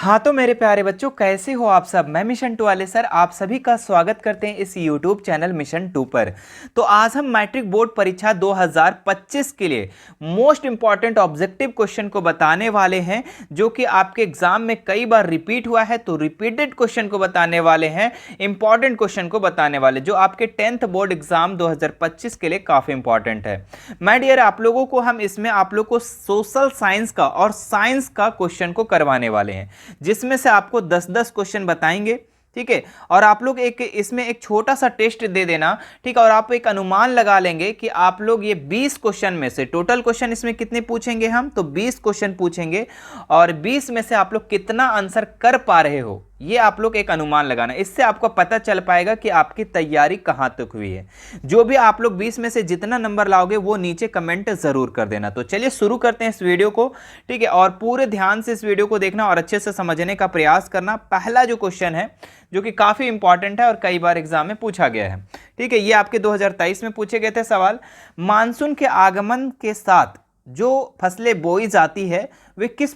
हाँ तो मेरे प्यारे बच्चों, कैसे हो आप सब। मैं मिशन 2 वाले सर आप सभी का स्वागत करते हैं इस यूट्यूब चैनल मिशन 2 पर। तो आज हम मैट्रिक बोर्ड परीक्षा 2025 के लिए मोस्ट इंपॉर्टेंट ऑब्जेक्टिव क्वेश्चन को बताने वाले हैं, जो कि आपके एग्जाम में कई बार रिपीट हुआ है। तो रिपीटेड क्वेश्चन को बताने वाले हैं, इंपॉर्टेंट क्वेश्चन को बताने वाले, जो आपके 10th बोर्ड एग्जाम 2025 के लिए काफी इंपॉर्टेंट है। माय डियर, आप लोगों को हम इसमें आप लोग को सोशल साइंस का और साइंस का क्वेश्चन को करवाने वाले हैं, जिसमें से आपको 10-10 क्वेश्चन बताएंगे। ठीक है, और आप लोग इसमें एक छोटा सा टेस्ट दे देना। ठीक है, और आप एक अनुमान लगा लेंगे कि आप लोग ये 20 क्वेश्चन में से, टोटल क्वेश्चन इसमें कितने पूछेंगे हम, तो 20 क्वेश्चन पूछेंगे, और 20 में से आप लोग कितना आंसर कर पा रहे हो, ये आप लोग एक अनुमान लगाना। इससे आपको पता चल पाएगा कि आपकी तैयारी कहां तक हुई है। जो भी आप लोग 20 में से जितना नंबर लाओगे वो नीचे कमेंट जरूर कर देना। तो चलिए शुरू करते हैं इस वीडियो को। ठीक है, और पूरे ध्यान से इस वीडियो को देखना और अच्छे से समझने का प्रयास करना। पहला जो क्वेश्चन है, जो कि काफी इंपॉर्टेंट है और कई बार एग्जाम में पूछा गया है। ठीक है, ये आपके 2023 में पूछे गए थे सवाल। मानसून के आगमन के साथ जो फसलें बोई जाती है वे किस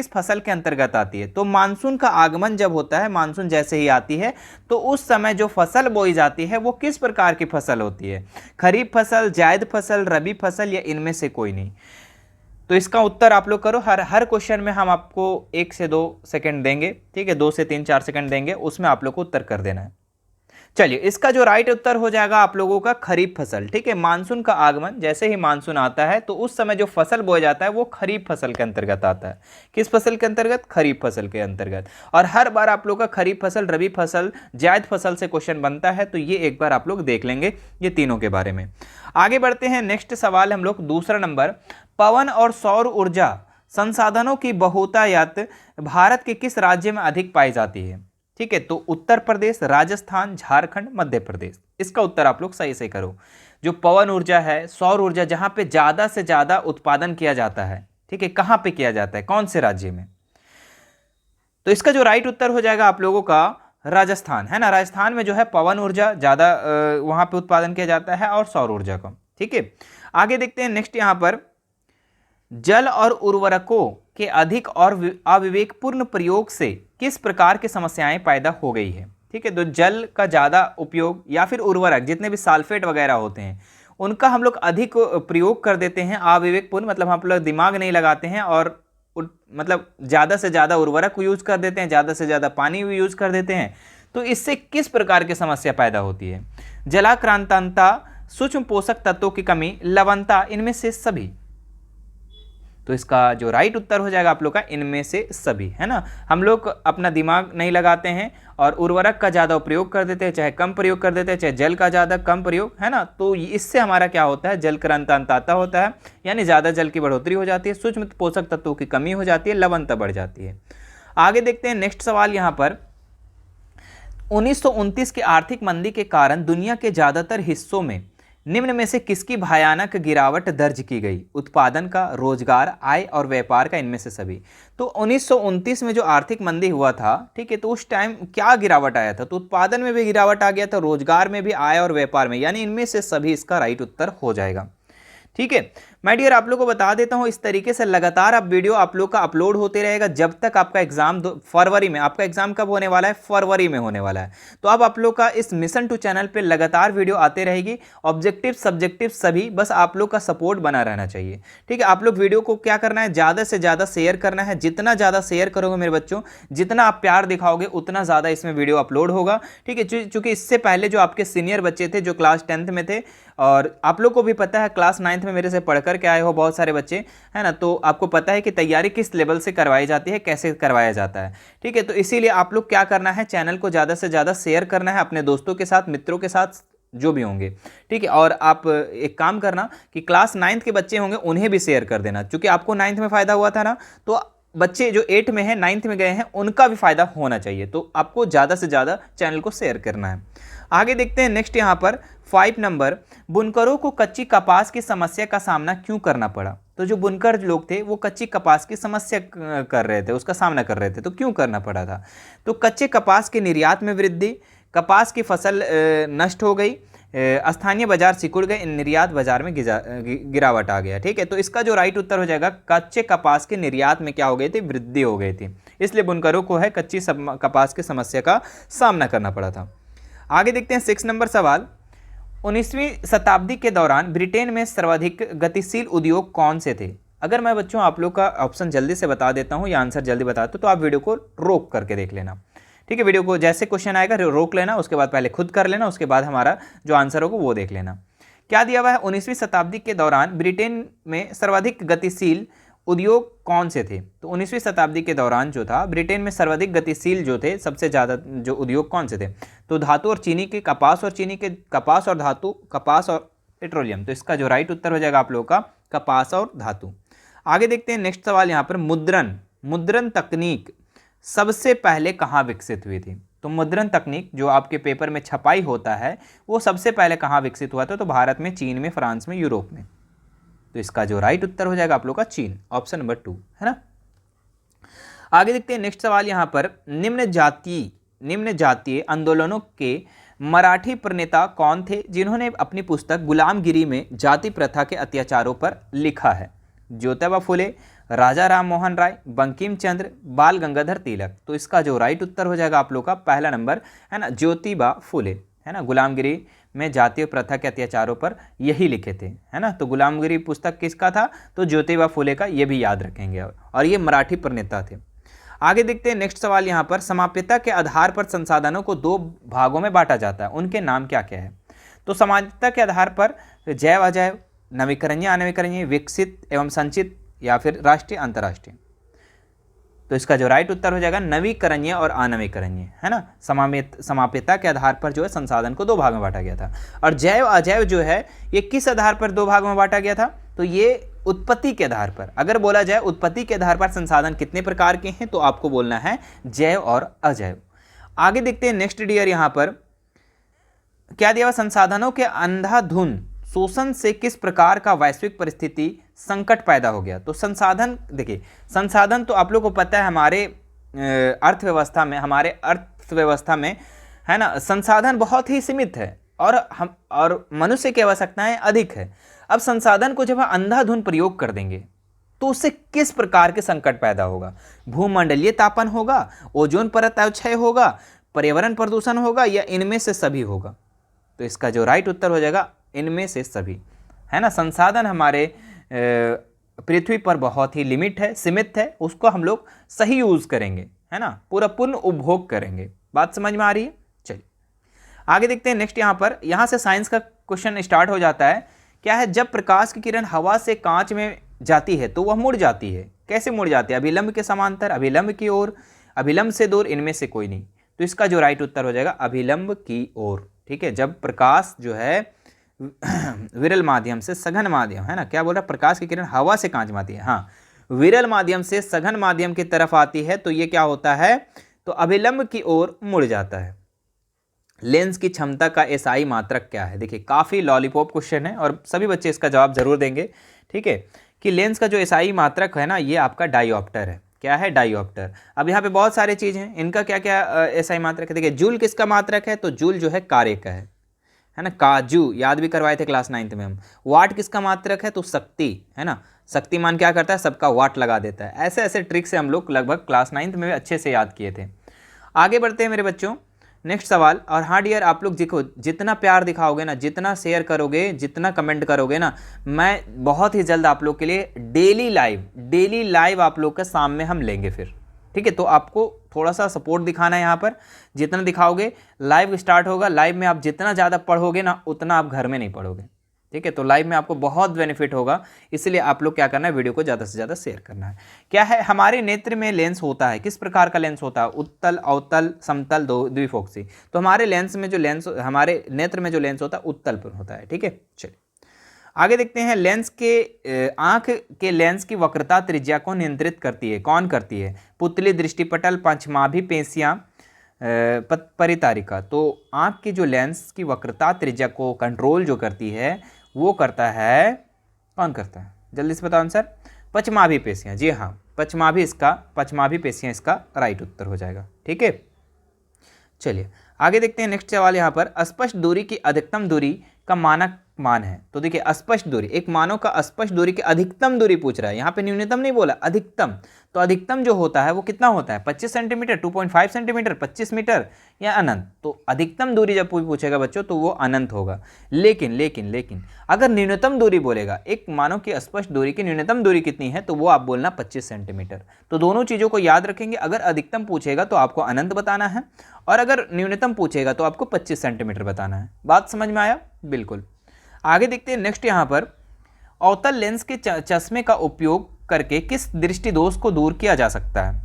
फसल के अंतर्गत आती है। तो मानसून का आगमन जब होता है, मानसून जैसे ही आती है, तो उस समय जो फसल बोई जाती है वो किस प्रकार की फसल होती है। खरीफ फसल, जायद फसल, रबी फसल, या इनमें से कोई नहीं। तो इसका उत्तर आप लोग करो। हर क्वेश्चन में हम आपको 1 से 2 सेकंड देंगे। ठीक है, 2 से 3-4 सेकंड देंगे, उसमें आप लोग को उत्तर कर देना है। चलिए, इसका जो राइट उत्तर हो जाएगा आप लोगों का खरीफ फसल। ठीक है, मानसून का आगमन, जैसे ही मानसून आता है तो उस समय जो फसल बोया जाता है वो खरीफ फसल के अंतर्गत आता है। किस फसल के अंतर्गत? खरीफ फसल के अंतर्गत। और हर बार आप लोग का खरीफ फसल, रबी फसल, जायद फसल से क्वेश्चन बनता है, तो ये एक बार आप लोग देख लेंगे ये तीनों के बारे में। आगे बढ़ते हैं, नेक्स्ट सवाल हम लोग दूसरा नंबर। पवन और सौर ऊर्जा संसाधनों की बहुतायत भारत के किस राज्य में अधिक पाई जाती है? ठीक है, तो उत्तर प्रदेश, राजस्थान, झारखंड, मध्य प्रदेश। इसका उत्तर आप लोग सही से करो। जो पवन ऊर्जा है, सौर ऊर्जा, जहां पे ज्यादा से ज्यादा उत्पादन किया जाता है, ठीक है, कहां पे किया जाता है, कौन से राज्य में? तो इसका जो राइट उत्तर हो जाएगा आप लोगों का राजस्थान, है ना। राजस्थान में जो है पवन ऊर्जा ज्यादा वहां पे उत्पादन किया जाता है, और सौर ऊर्जा का। ठीक है, आगे देखते हैं नेक्स्ट। यहां पर जल और उर्वरकों के अधिक और अविवेकपूर्ण प्रयोग से किस प्रकार की समस्याएं पैदा हो गई है? ठीक है, तो जल का ज़्यादा उपयोग या फिर उर्वरक, जितने भी सल्फेट वगैरह होते हैं, उनका हम लोग अधिक प्रयोग कर देते हैं। अविवेकपूर्ण मतलब हम लोग दिमाग नहीं लगाते हैं, और मतलब ज़्यादा से ज़्यादा उर्वरक यूज कर देते हैं, ज़्यादा से ज़्यादा पानी भी यूज कर देते हैं। तो इससे किस प्रकार की समस्या पैदा होती है? जलाक्रांतता, सूक्ष्म पोषक तत्वों की कमी, लवणता, इनमें से सभी। तो इसका जो राइट उत्तर हो जाएगा आप लोग का इनमें से सभी, है ना। हम लोग अपना दिमाग नहीं लगाते हैं और उर्वरक का ज़्यादा प्रयोग कर देते हैं, चाहे कम प्रयोग कर देते हैं, चाहे जल का ज़्यादा कम प्रयोग, है ना। तो इससे हमारा क्या होता है, जल क्रांतता होता है, यानी ज़्यादा जल की बढ़ोतरी हो जाती है, सूक्ष्म पोषक तत्वों की कमी हो जाती है, लवणता बढ़ जाती है। आगे देखते हैं नेक्स्ट सवाल। यहाँ पर 1929 की आर्थिक मंदी के कारण दुनिया के ज़्यादातर हिस्सों में निम्न में से किसकी भयानक गिरावट दर्ज की गई? उत्पादन का, रोजगार, आय और व्यापार का, इनमें से सभी। तो 1929 में जो आर्थिक मंदी हुआ था, ठीक है, तो उस टाइम क्या गिरावट आया था? तो उत्पादन में भी गिरावट आ गया था, रोजगार में भी, आय और व्यापार में, यानी इनमें से सभी इसका राइट उत्तर हो जाएगा। ठीक है माय डियर, आप लोग को बता देता हूं, इस तरीके से लगातार आप वीडियो आप लोग का अपलोड होते रहेगा जब तक आपका एग्जाम फरवरी में। आपका एग्जाम कब होने वाला है? फरवरी में होने वाला है। तो अब आप लोग का इस मिशन 2 चैनल पे लगातार वीडियो आते रहेगी, ऑब्जेक्टिव सब्जेक्टिव सभी। बस आप लोग का सपोर्ट बना रहना चाहिए। ठीक है, आप लोग वीडियो को क्या करना है, ज़्यादा से ज़्यादा शेयर करना है। जितना ज़्यादा शेयर करोगे मेरे बच्चों, जितना आप प्यार दिखाओगे, उतना ज़्यादा इसमें वीडियो अपलोड होगा। ठीक है, चूँकि इससे पहले जो आपके सीनियर बच्चे थे, जो क्लास 10th में थे, और आप लोग को भी पता है क्लास 9th में मेरे से पढ़ करके आए हो बहुत सारे बच्चे, है ना, तो आपको पता है कि तैयारी किस लेवल से करवाई जाती है, कैसे करवाया जाता है। ठीक है, तो इसीलिए आप लोग क्या करना है, चैनल को ज़्यादा से ज़्यादा शेयर करना है अपने दोस्तों के साथ, मित्रों के साथ, जो भी होंगे। ठीक है, और आप एक काम करना कि क्लास 9th के बच्चे होंगे उन्हें भी शेयर कर देना, क्योंकि आपको 9th में फ़ायदा हुआ था ना, तो बच्चे जो 8 में है, 9th में गए हैं, उनका भी फायदा होना चाहिए। तो आपको ज़्यादा से ज़्यादा चैनल को शेयर करना है। आगे देखते हैं नेक्स्ट। यहाँ पर 5 नंबर, बुनकरों को कच्ची कपास की समस्या का सामना क्यों करना पड़ा? तो जो बुनकर लोग थे वो कच्ची कपास की समस्या कर रहे थे, उसका सामना कर रहे थे, तो क्यों करना पड़ा था? तो कच्चे कपास के निर्यात में वृद्धि, कपास की फसल नष्ट हो गई, स्थानीय बाजार सिकुड़ गए, निर्यात बाजार में गिरावट आ गया। ठीक है, तो इसका जो राइट उत्तर हो जाएगा, कच्चे कपास के निर्यात में क्या हो गई थी? वृद्धि हो गई थी। इसलिए बुनकरों को है कच्ची कपास की समस्या का सामना करना पड़ा था। आगे देखते हैं 6 नंबर सवाल, 19वीं शताब्दी के दौरान ब्रिटेन में सर्वाधिक गतिशील उद्योग कौन से थे? अगर मैं बच्चों आप लोग का ऑप्शन जल्दी से बता देता हूं या आंसर जल्दी बताता हूं तो आप वीडियो को रोक करके देख लेना, ठीक है। वीडियो को जैसे क्वेश्चन आएगा रोक लेना, उसके बाद पहले खुद कर लेना, उसके बाद हमारा जो आंसर होगा वो देख लेना। क्या दिया हुआ है, 19वीं शताब्दी के दौरान ब्रिटेन में सर्वाधिक गतिशील उद्योग कौन से थे? तो 19वीं शताब्दी के दौरान जो था ब्रिटेन में सर्वाधिक गतिशील जो थे, सबसे ज़्यादा जो उद्योग कौन से थे? तो धातु और चीनी के, कपास और चीनी के, कपास और धातु, कपास और पेट्रोलियम। तो इसका जो राइट उत्तर हो जाएगा आप लोगों का कपास और धातु। आगे देखते हैं नेक्स्ट सवाल यहाँ पर, मुद्रण तकनीक सबसे पहले कहाँ विकसित हुई थी? तो मुद्रण तकनीक जो आपके पेपर में छपाई होता है वो सबसे पहले कहाँ विकसित हुआ था? तो भारत में, चीन में, फ्रांस में, यूरोप में। तो इसका जो राइट उत्तर हो जाएगा आप लोग का चीन, ऑप्शन नंबर 2 है ना। आगे देखते हैं नेक्स्ट सवाल यहाँ पर, निम्न जातीय आंदोलनों के मराठी प्रणेता कौन थे जिन्होंने अपनी पुस्तक गुलामगिरी में जाति प्रथा के अत्याचारों पर लिखा है? ज्योतिबा फुले, राजा राम मोहन राय, बंकिम चंद्र, बाल गंगाधर तिलक। तो इसका जो राइट उत्तर हो जाएगा आप लोग का पहला नंबर है ना, ज्योतिबा फुले है ना। गुलामगिरी में जातीय प्रथा के अत्याचारों पर यही लिखे थे है ना। तो गुलामगिरी पुस्तक किसका था? तो ज्योतिबा फुले का, ये भी याद रखेंगे और ये मराठी प्रणेता थे। आगे देखते हैं नेक्स्ट सवाल यहाँ पर, समाप्यता के आधार पर संसाधनों को 2 भागों में बांटा जाता है, उनके नाम क्या क्या है? तो समाप्यता के आधार पर जैव अजैव, नवीकरणीय अनवीकरणीय, विकसित एवं संचित या फिर राष्ट्रीय अंतर्राष्ट्रीय। तो इसका जो राइट उत्तर हो जाएगा नवीकरणीय और अनवीकरणीय है ना। समाप्यता के आधार पर जो है संसाधन को 2 भागों में बांटा गया था। और जैव अजैव जो है ये किस आधार पर 2 भागों में बांटा गया था? तो ये उत्पत्ति के आधार पर। अगर बोला जाए उत्पत्ति के आधार पर संसाधन कितने प्रकार के हैं तो आपको बोलना है जैव और अजैव। आगे देखते हैं नेक्स्ट डियर, यहाँ पर क्या दिया हुआ, संसाधनों के अंधाधुंध शोषण से किस प्रकार का वैश्विक परिस्थिति संकट पैदा हो गया? तो संसाधन, देखिए संसाधन तो आप लोग को पता है हमारे अर्थव्यवस्था में है ना, संसाधन बहुत ही सीमित है और मनुष्य की आवश्यकताएं अधिक है। अब संसाधन को जब अंधाधुंध प्रयोग कर देंगे तो उससे किस प्रकार के संकट पैदा होगा? भूमंडलीय तापन होगा, ओजोन परत क्षय होगा, पर्यावरण प्रदूषण होगा, या इनमें से सभी होगा? तो इसका जो राइट उत्तर हो जाएगा इनमें से सभी है ना। संसाधन हमारे पृथ्वी पर बहुत ही सीमित है, उसको हम लोग सही यूज करेंगे है ना, पूरा पूर्ण उपभोग करेंगे। बात समझ में आ रही है? चलिए आगे देखते हैं नेक्स्ट। यहाँ से साइंस का क्वेश्चन स्टार्ट हो जाता है। क्या है, जब प्रकाश की किरण हवा से कांच में जाती है तो वह मुड़ जाती है। कैसे मुड़ जाती है? अभिलंब के समांतर, अभिलंब की ओर, अभिलंब से दूर, इनमें से कोई नहीं। तो इसका जो राइट उत्तर हो जाएगा अभिलंब की ओर, ठीक है। जब प्रकाश जो है विरल माध्यम से सघन माध्यम है ना, क्या बोल रहा है, प्रकाश की किरण हवा से कांच में आती है, हाँ, विरल माध्यम से सघन माध्यम की तरफ आती है तो ये क्या होता है? तो अभिलंब की ओर मुड़ जाता है। लेंस की क्षमता का एसआई मात्रक क्या है? देखिए काफी लॉलीपॉप क्वेश्चन है और सभी बच्चे इसका जवाब जरूर देंगे, ठीक है। कि लेंस का जो एसआई मात्रक है ना, ये आपका डायोप्टर है। क्या है? डायोप्टर। अब यहाँ पे बहुत सारे चीज हैं, इनका क्या क्या एसआई मात्रक है? देखिए जूल किसका मात्रक है? तो जूल जो है कार्य का है ना। काजू याद भी करवाए थे क्लास 9th में हम। वाट किसका मात्रक है? तो शक्ति है ना। शक्तिमान क्या करता है? सबका वाट लगा देता है। ऐसे ऐसे ट्रिक से हम लोग लगभग क्लास 9th में भी अच्छे से याद किए थे। आगे बढ़ते हैं मेरे बच्चों, नेक्स्ट सवाल। और हाँ डियर, आप लोग देखो जितना प्यार दिखाओगे ना, जितना शेयर करोगे, जितना कमेंट करोगे ना, मैं बहुत ही जल्द आप लोग के लिए डेली लाइव आप लोग के सामने हम लेंगे फिर, ठीक है। तो आपको थोड़ा सा सपोर्ट दिखाना है यहाँ पर। जितना दिखाओगे, लाइव स्टार्ट होगा, लाइव में आप जितना ज़्यादा पढ़ोगे ना उतना आप घर में नहीं पढ़ोगे, ठीक है। तो लाइव में आपको बहुत बेनिफिट होगा, इसलिए आप लोग क्या करना है, वीडियो को ज़्यादा से ज़्यादा शेयर करना है। क्या है, हमारे नेत्र में लेंस होता है, किस प्रकार का लेंस होता है? उत्तल, अवतल, समतल, द्विफोक्सी। तो हमारे हमारे नेत्र में जो लेंस होता है उत्तल पर होता है, ठीक है। चलिए आगे देखते हैं। आंख के लेंस की वक्रता त्रिज्या को नियंत्रित करती है, कौन करती है? पुतली, दृष्टिपटल, पंचमाभी पेशियां, परितारिका। तो आंख की जो लेंस की वक्रता त्रिज्या को कंट्रोल जो करती है वो करता है, कौन करता है? जल्दी से बताओ आंसर। पचमाभी पेशियां, जी हाँ, पचमाभी पेशियां इसका राइट उत्तर हो जाएगा, ठीक है। चलिए आगे देखते हैं नेक्स्ट सवाल। यहाँ पर स्पष्ट दूरी की अधिकतम दूरी का मानक मान है। तो देखिए अस्पष्ट दूरी, एक मानव का अस्पष्ट दूरी की अधिकतम दूरी पूछ रहा है, यहाँ पे न्यूनतम नहीं बोला, अधिकतम। तो अधिकतम जो होता है वो कितना होता है, 25 सेंटीमीटर, 2.5 सेंटीमीटर, 25 मीटर या अनंत। तो अधिकतम दूरी जब कोई पूछेगा बच्चों तो वो अनंत होगा। लेकिन लेकिन लेकिन अगर न्यूनतम दूरी बोलेगा, एक मानव की अस्पष्ट दूरी की न्यूनतम दूरी कितनी है, तो वो आप बोलना 25 सेंटीमीटर। तो दोनों चीज़ों को याद रखेंगे, अगर अधिकतम पूछेगा तो आपको अनंत बताना है, और अगर न्यूनतम पूछेगा तो आपको 25 सेंटीमीटर बताना है। बात समझ में आया? बिल्कुल। आगे देखते हैं नेक्स्ट, यहाँ पर अवतल लेंस के चश्मे का उपयोग करके किस दृष्टि दोष को दूर किया जा सकता है?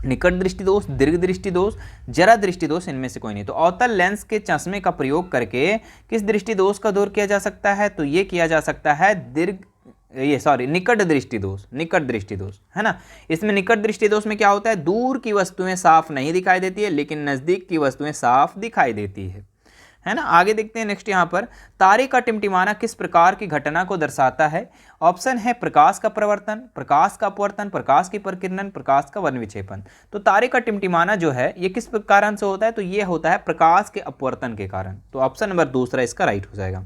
निकट दृष्टि दोष, दीर्घ दृष्टि दोष, जरा दृष्टि दोष, इनमें से कोई नहीं। तो अवतल लेंस के चश्मे का प्रयोग करके किस दृष्टि दोष का दूर किया जा सकता है? तो ये किया जा सकता है निकट दृष्टि दोष, निकट दृष्टि दोष, है ना। इसमें निकट दृष्टि दोष में क्या होता है, दूर की वस्तुएं साफ नहीं दिखाई देती है, लेकिन नजदीक की वस्तुएं साफ दिखाई देती है ना। आगे देखते हैं नेक्स्ट, यहाँ पर तारे का टिमटिमाना किस प्रकार की घटना को दर्शाता है? ऑप्शन है प्रकाश का प्रवर्तन, प्रकाश का अपवर्तन, प्रकाश की प्रकिरणन, प्रकाश का वर्ण विक्षेपण। तो तारे का टिमटिमाना जो है ये किस कारण से होता है? तो ये होता है प्रकाश के अपवर्तन के कारण। तो ऑप्शन नंबर दूसरा इसका राइट हो जाएगा।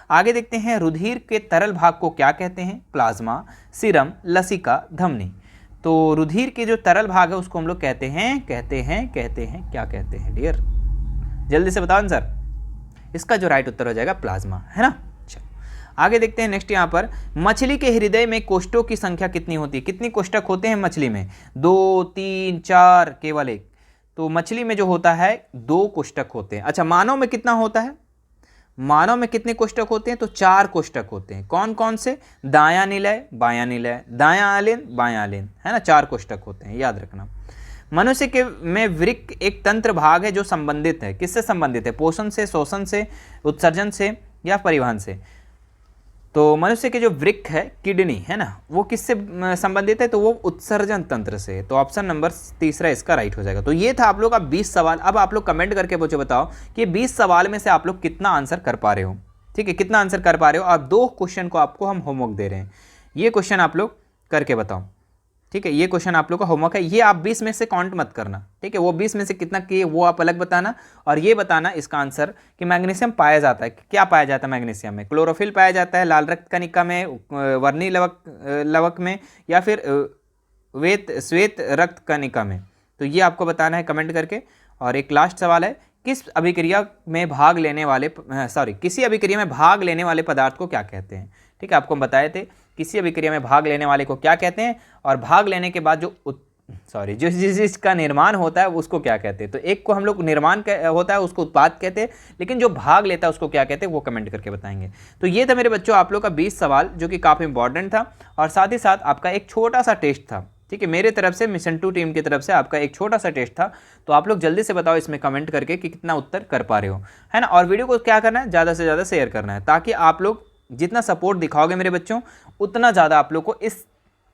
आगे देखते हैं रुधिर के तरल भाग को क्या कहते हैं? प्लाज्मा, सीरम, लसिका, धमनी। तो रुधिर के जो तरल भाग है उसको हम लोग कहते हैं क्या कहते हैं डियर? जल्दी से बताओ आंसर। इसका जो राइट उत्तर हो जाएगा प्लाज्मा, है ना। चलो आगे देखते हैं नेक्स्ट, यहाँ पर मछली के हृदय में कोष्ठों की संख्या कितनी होती है? कितनी कोष्ठक होते हैं मछली में? 2, 3, 4, केवल 1। तो मछली में जो होता है 2 कोष्ठक होते हैं। अच्छा, मानव में कितना होता है? मानव में कितने कोष्ठक होते हैं? तो 4 कोष्ठक होते हैं। कौन कौन से? दायां निलय, बायां निलय, दायां आलेन, बायां आलेन, है ना। 4 कोष्ठक होते हैं, याद रखना। मनुष्य के में वृक्क एक तंत्र भाग है जो संबंधित है, किससे संबंधित है? पोषण से, शोषण से, उत्सर्जन से या परिवहन से। तो मनुष्य के जो वृक्क है, किडनी, है ना, वो किससे संबंधित है? तो वो उत्सर्जन तंत्र से। तो ऑप्शन नंबर तीसरा इसका राइट हो जाएगा। तो ये था आप लोग का 20 सवाल। अब आप लोग कमेंट करके मुझे बताओ कि 20 सवाल में से आप लोग कितना आंसर कर पा रहे हो। ठीक है, कितना आंसर कर पा रहे हो। अब 2 क्वेश्चन को आपको हम होमवर्क दे रहे हैं, ये क्वेश्चन आप लोग करके बताओ। ठीक है, ये क्वेश्चन आप लोग का होमवर्क है, ये आप 20 में से काउंट मत करना। ठीक है, वो 20 में से कितना किए वो आप अलग बताना, और ये बताना इसका आंसर कि मैग्नीशियम पाया जाता है, क्या पाया जाता है मैग्नीशियम में? क्लोरोफिल पाया जाता है लाल रक्त कणिका में, वर्णी लवक में, या फिर श्वेत रक्त कणिका में। तो ये आपको बताना है कमेंट करके। और एक लास्ट सवाल है, किसी अभिक्रिया में भाग लेने वाले पदार्थ को क्या कहते हैं? ठीक है, आपको हम बताए थे किसी अभिक्रिया में भाग लेने वाले को क्या कहते हैं, और भाग लेने के बाद जो जिसका निर्माण होता है उसको क्या कहते हैं। तो एक को हम लोग निर्माण होता है उसको उत्पाद कहते हैं, लेकिन जो भाग लेता है उसको क्या कहते हैं वो कमेंट करके बताएंगे। तो ये था मेरे बच्चों आप लोग का 20 सवाल, जो कि काफ़ी इंपॉर्टेंट था, और साथ ही साथ आपका एक छोटा सा टेस्ट था। ठीक है, मेरे तरफ से, मिशन 2 टीम की तरफ से आपका एक छोटा सा टेस्ट था। तो आप लोग जल्दी से बताओ इसमें कमेंट करके कि कितना उत्तर कर पा रहे हो, है ना। और वीडियो को क्या करना है, ज़्यादा से ज़्यादा शेयर करना है, ताकि आप लोग जितना सपोर्ट दिखाओगे मेरे बच्चों, उतना ज़्यादा आप लोग को इस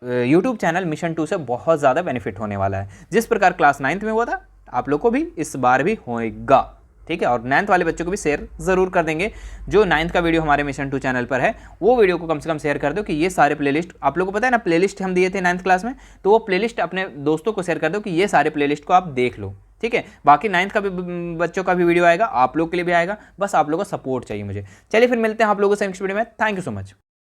YouTube चैनल मिशन 2 से बहुत ज़्यादा बेनिफिट होने वाला है। जिस प्रकार क्लास 9th में हुआ था, आप लोग को भी इस बार भी होएगा। ठीक है, और 9th वाले बच्चों को भी शेयर ज़रूर कर देंगे। जो 9th का वीडियो हमारे मिशन 2 चैनल पर है, वो वीडियो को कम से कम शेयर कर दो, कि ये सारे प्लेलिस्ट आप लोगों को पता है ना, प्लेलिस्ट हम दिए थे 9th क्लास में, तो वो प्लेलिस्ट अपने दोस्तों को शेयर कर दो कि ये सारे प्लेलिस्ट को आप देख लो। ठीक है, बाकी 9th का भी बच्चों का भी वीडियो आएगा, आप लोग के लिए भी आएगा, बस आप लोगों को सपोर्ट चाहिए मुझे। चलिए फिर मिलते हैं आप लोगों से नेक्स्ट वीडियो में। Thank you so much.